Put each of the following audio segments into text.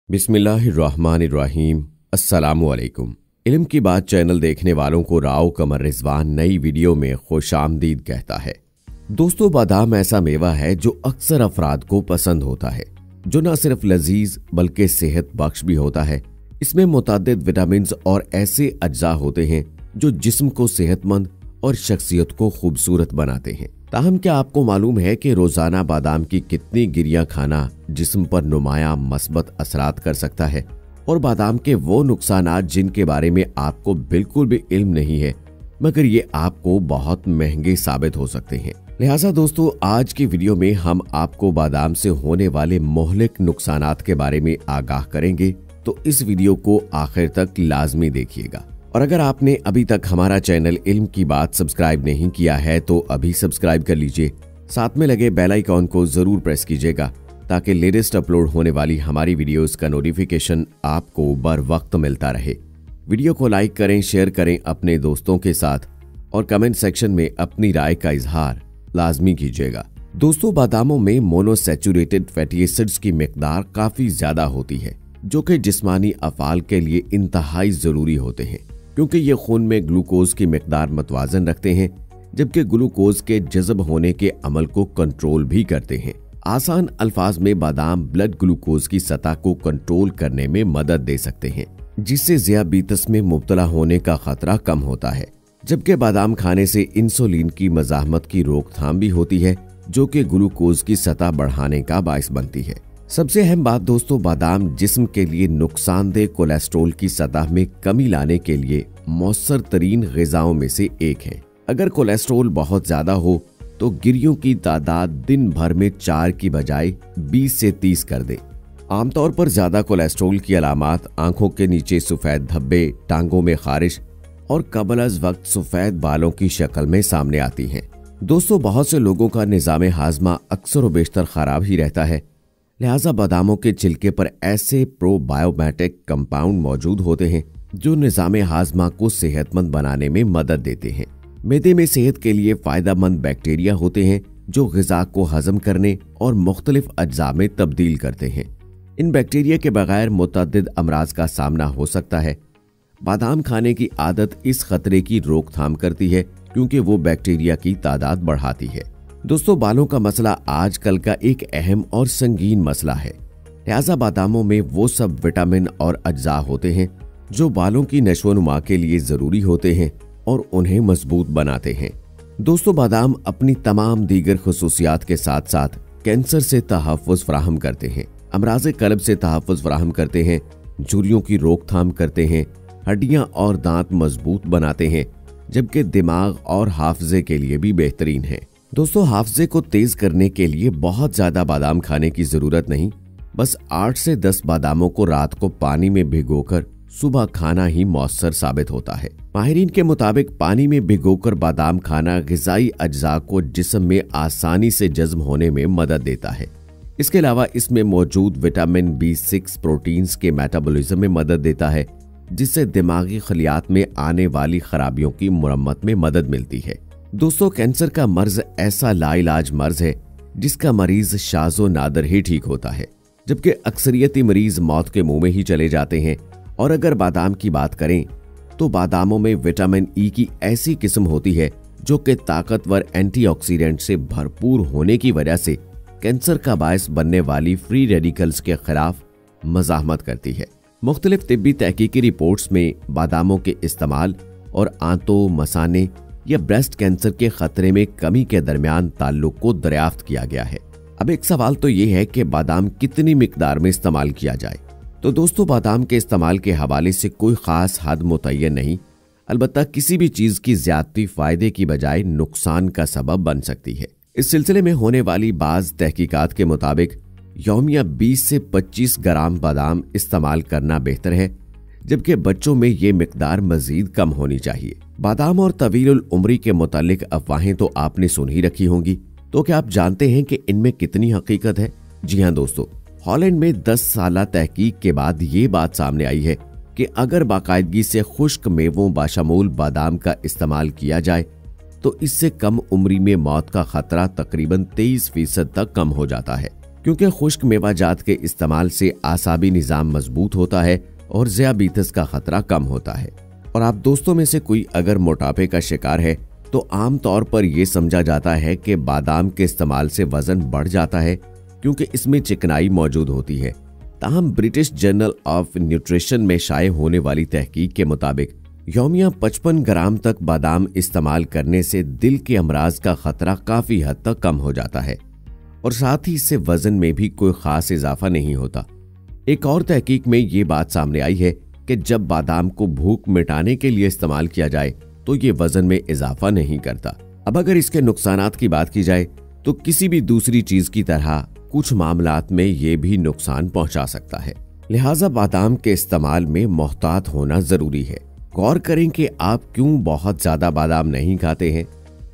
बिस्मिल्लाहिर्रहमानिर्रहीम। अस्सलामुअलैकुम। इल्म की बात चैनल देखने वालों को राव कमर रिजवान नई वीडियो में खुशामदीद कहता है। दोस्तों, बादाम ऐसा मेवा है जो अक्सर अफराद को पसंद होता है, जो न सिर्फ लजीज बल्कि सेहत बख्श भी होता है। इसमें मुतादिद विटामिन और ऐसे अज्जा होते हैं जो जिस्म को सेहतमंद और शख्सियत को खूबसूरत बनाते हैं। ताहम क्या आपको मालूम है कि रोजाना बादाम की कितनी गिरियां खाना जिस्म पर नुमाया मस्बत असरात कर सकता है, और बादाम के वो नुकसानात जिनके बारे में आपको बिल्कुल भी इल्म नहीं है, मगर ये आपको बहुत महंगे साबित हो सकते हैं। लिहाजा दोस्तों, आज की वीडियो में हम आपको बादाम से होने वाले मोहलिक नुकसानात के बारे में आगाह करेंगे, तो इस वीडियो को आखिर तक लाजमी देखिएगा। और अगर आपने अभी तक हमारा चैनल इल्म की बात सब्सक्राइब नहीं किया है तो अभी सब्सक्राइब कर लीजिए। साथ में लगे बेल आइकॉन को जरूर प्रेस कीजिएगा ताकि लेटेस्ट अपलोड होने वाली हमारी वीडियोस का नोटिफिकेशन आपको बर वक्त मिलता रहे। वीडियो को लाइक करें, शेयर करें अपने दोस्तों के साथ और कमेंट सेक्शन में अपनी राय का इजहार लाजमी कीजिएगा। दोस्तों, बादामों में मोनोसैचुरेटेड फैटी एसिड्स की मिकदार काफी ज्यादा होती है, जो कि जिस्मानी अफाल के लिए इंतहाई जरूरी होते हैं, क्योंकि ये खून में ग्लूकोज की मिकदार मतवाजन रखते हैं, जबकि ग्लूकोज के जज़ब होने के अमल को कंट्रोल भी करते हैं। आसान अल्फाज में बादाम ब्लड ग्लूकोज की सतह को कंट्रोल करने में मदद दे सकते हैं, जिससे ज़ियाबीतस में मुब्तला होने का खतरा कम होता है। जबकि बादाम खाने से इंसुलिन की मज़ाहमत की रोकथाम भी होती है, जो कि ग्लूकोज की सतह बढ़ाने का बाइस बनती है। सबसे अहम बात दोस्तों, बादाम जिस्म के लिए नुकसानदेह कोलेस्ट्रॉल की सतह में कमी लाने के लिए मौसर तरीन ग़िज़ाओं में से एक है। अगर कोलेस्ट्रॉल बहुत ज्यादा हो तो गिरियों की तादाद दिन भर में 4 की बजाय 20 से 30 कर दे। आमतौर पर ज्यादा कोलेस्ट्रॉल की अलामात आंखों के नीचे सफेद धब्बे, टांगों में खारिश और कबल अज वक्त सफेद बालों की शक्ल में सामने आती हैं। दोस्तों, बहुत से लोगों का निज़ाम हाजमा अक्सर व बेशतर खराब ही रहता है, लिहाजा बादामों के छिलके पर ऐसे प्रोबायोटिक कंपाउंड मौजूद होते हैं जो निज़ाम हाजमा को सेहतमंद बनाने में मदद देते हैं। मैदे में सेहत के लिए फायदेमंद बैक्टीरिया होते हैं जो ग़िज़ा को हजम करने और मुख्तलिफ अज्जा में तब्दील करते हैं। इन बैक्टीरिया के बगैर मुतअद्दिद अमराज का सामना हो सकता है। बादाम खाने की आदत इस खतरे की रोकथाम करती है, क्योंकि वो बैक्टीरिया की तादाद बढ़ाती है। दोस्तों, बालों का मसला आजकल का एक अहम और संगीन मसला है, लिहाजा बादामों में वो सब विटामिन और अज्जा होते हैं जो बालों की नशोनुमा के लिए जरूरी होते हैं और उन्हें मजबूत बनाते हैं। दोस्तों, बादाम अपनी तमाम दीगर खुसूसियात के साथ साथ कैंसर से तहफ़्फ़ुज़ फराहम करते हैं, अमराज़े कल्ब से तहफ़्फ़ुज़ फराहम करते हैं, झुर्रियों की रोकथाम करते हैं, हड्डियां और दांत मजबूत बनाते हैं, जबकि दिमाग और हाफजे के लिए भी बेहतरीन है। दोस्तों, हाफजे को तेज करने के लिए बहुत ज्यादा बादाम खाने की जरूरत नहीं, बस 8 से 10 बादामों को रात को पानी में भिगोकर सुबह खाना ही मौसर साबित होता है। माहिरीन के मुताबिक पानी में भिगोकर बादाम खाना ग़िज़ाई अज्जा को जिस्म में आसानी से जज़्ब होने में मदद देता है। इसके अलावा इसमें मौजूद विटामिन B6 प्रोटीन्स के मेटाबॉलिज्म में मदद देता है, जिससे दिमागी खलियात में आने वाली खराबियों की मुरम्मत में मदद मिलती है। दोस्तों, कैंसर का मर्ज ऐसा लाइलाज मर्ज है जिसका मरीज शाज़ो नादर ही ठीक होता है, जबकि अक्सरियती मरीज मौत के मुंह में ही चले जाते हैं। और अगर बादाम की बात करें तो बादामों में विटामिन ई की ऐसी किस्म होती है जो कि ताकतवर एंटीऑक्सीडेंट से भरपूर होने की वजह से कैंसर का बायस बनने वाली फ्री रेडिकल्स के खिलाफ मज़ाहमत करती है। मुख्तलिफ तिब्बी तहकीकी रिपोर्ट्स में बादामों के इस्तेमाल और आंतों, मसाने या ब्रेस्ट कैंसर के खतरे में कमी के दरमियान ताल्लुक को दरियाफ्त किया गया है। अब एक सवाल तो ये है कि बादाम कितनी मिकदार में इस्तेमाल किया जाए। तो दोस्तों, बादाम के इस्तेमाल के हवाले से कोई खास हद मुतय्यन नहीं, अलबत्ता किसी भी चीज की ज्यादती फायदे की बजाय नुकसान का सबब बन सकती है। इस सिलसिले में होने वाली बाज तहकीकात के मुताबिक यौमिया 20 से 25 ग्राम बादाम इस्तेमाल करना बेहतर है, जबकि बच्चों में ये मिकदार मजीद कम होनी चाहिए। बादाम और तवीलुल उम्री के मुतालिक अफवाहें तो आपने सुन ही रखी होंगी, तो क्या आप जानते हैं कि इनमें कितनी हकीकत है? जी हाँ दोस्तों, हॉलैंड में 10 साल तहकीक के बाद ये बात सामने आई है कि अगर बाकायदगी से खुश्क मेवों बाशमूल बादाम का इस्तेमाल किया जाए तो इससे कम उम्री में मौत का खतरा तकरीबन 23% तक कम हो जाता है। क्योंकि खुश्क मेवाजात के इस्तेमाल से आसाबी निज़ाम मजबूत होता है और ज़ियाबीतस का खतरा कम होता है। और आप दोस्तों में से कोई अगर मोटापे का शिकार है तो आम तौर पर यह समझा जाता है कि बादाम के इस्तेमाल से वजन बढ़ जाता है क्योंकि इसमें चिकनाई मौजूद होती है। ताहम ब्रिटिश जर्नल ऑफ न्यूट्रिशन में शाये होने वाली तहकीक के मुताबिक यौमिया 55 ग्राम तक बादाम इस्तेमाल करने से दिल के अमराज का खतरा काफी हद तक कम हो जाता है और साथ ही इससे वजन में भी कोई खास इजाफा नहीं होता। एक और तहकीक में ये बात सामने आई है कि जब बादाम को भूख मिटाने के लिए इस्तेमाल किया जाए तो ये वजन में इजाफा नहीं करता। अब अगर इसके नुकसानात की बात की जाए तो किसी भी दूसरी चीज की तरह कुछ मामलात में ये भी नुकसान पहुंचा सकता है। लिहाजा बादाम के इस्तेमाल में मोहतात होना जरूरी है। गौर करें कि आप क्यों बहुत ज्यादा बादाम नहीं खाते हैं।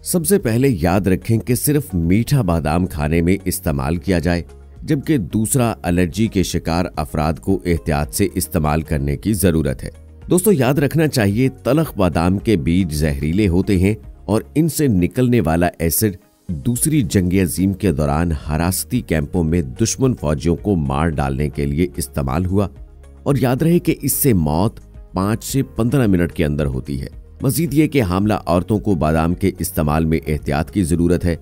सबसे पहले याद रखें कि सिर्फ मीठा बादाम खाने में इस्तेमाल किया जाए, जबकि दूसरा एलर्जी के शिकार अफराद को एहतियात से इस्तेमाल करने की जरूरत है। दोस्तों याद रखना चाहिए तलख बादाम के बीज जहरीले होते हैं और इनसे निकलने वाला एसिड दूसरी जंग अजीम के दौरान हरासती कैंपों में दुश्मन फौजियों को मार डालने के लिए इस्तेमाल हुआ और याद रहे कि इससे मौत 5 से 15 मिनट के अंदर होती है। मजीद ये कि हामला औरतों को बादाम के इस्तेमाल में एहतियात की जरूरत है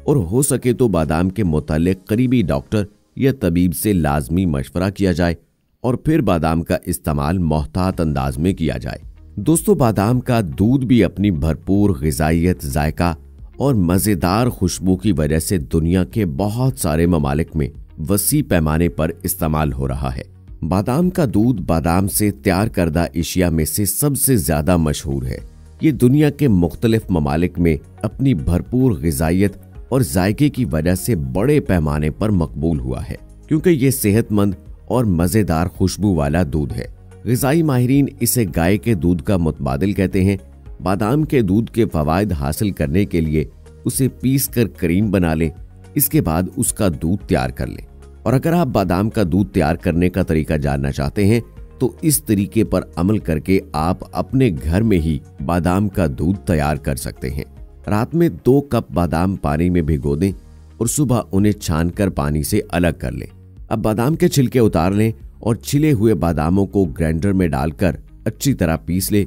और हो सके तो बादाम के मुताल्लिक करीबी डॉक्टर या तबीब से लाजमी मशवरा किया जाए और फिर बादाम का इस्तेमाल मोहतात अंदाज में किया जाए। दोस्तों बादाम का दूध भी अपनी भरपूर ग़िज़ाइयत, जायका और मज़ेदार खुशबू की वजह से दुनिया के बहुत सारे ममालिक में वसी पैमाने पर इस्तेमाल हो रहा है। बादाम का दूध बादाम से तैयार करदा एशिया में से सबसे ज्यादा मशहूर है। ये दुनिया के मुख्तलिफ ममालिक में अपनी भरपूर ग़िज़ाइयत और जायके की वजह से बड़े पैमाने पर मकबूल हुआ है क्योंकि ये सेहतमंद और मज़ेदार खुशबू वाला दूध है। ग़िज़ाई माहिरीन इसे गाय के दूध का मुतबादिल कहते हैं। बादाम के दूध के फवायद हासिल करने के लिए उसे पीस कर क्रीम बना लें, इसके बाद उसका दूध तैयार कर लें। और अगर आप बादाम का दूध तैयार करने का तरीका जानना चाहते हैं तो इस तरीके पर अमल करके आप अपने घर में ही बादाम का दूध तैयार कर सकते हैं। रात में 2 कप बादाम पानी में भिगो दें और सुबह उन्हें छानकर पानी से अलग कर लें। अब बादाम के छिलके उतार लें और छिले हुए बादामों को ग्राइंडर में डालकर अच्छी तरह पीस लें।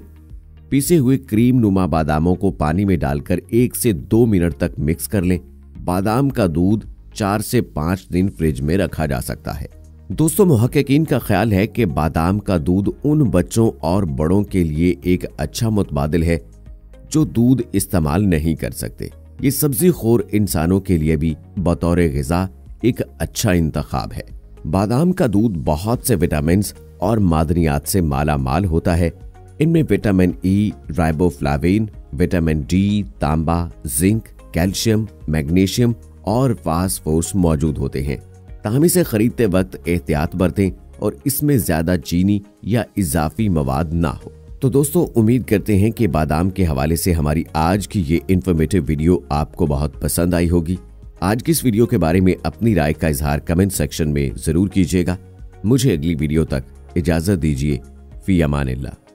पीसे हुए क्रीम नुमा बादामों को पानी में डालकर 1 से 2 मिनट तक मिक्स कर लें। बादाम का दूध 4 से 5 दिन फ्रिज में रखा जा सकता है। दोस्तों मुहक्किकीन का ख्याल है कि बादाम का दूध उन बच्चों और बड़ों के लिए एक अच्छा मुतबादिल है जो दूध इस्तेमाल नहीं कर सकते। ये सब्जी खोर इंसानों के लिए भी बतौर ग़िज़ा एक अच्छा इंतखाब है। बादाम का दूध बहुत से विटामिन और मादनियात से माला माल होता है। इनमें vitamin E, riboflavin, vitamin D, तांबा, जिंक, कैल्शियम, मैग्नीशियम और फास्फोरस मौजूद होते हैं। ताहम इसे खरीदते वक्त एहतियात बरतें और इसमें ज्यादा चीनी या इजाफी मवाद ना हो। तो दोस्तों उम्मीद करते हैं कि बादाम के हवाले से हमारी आज की ये इन्फॉर्मेटिव वीडियो आपको बहुत पसंद आई होगी। आज की इस वीडियो के बारे में अपनी राय का इजहार कमेंट सेक्शन में जरूर कीजिएगा। मुझे अगली वीडियो तक इजाजत दीजिए। फी अमानिल्लाह।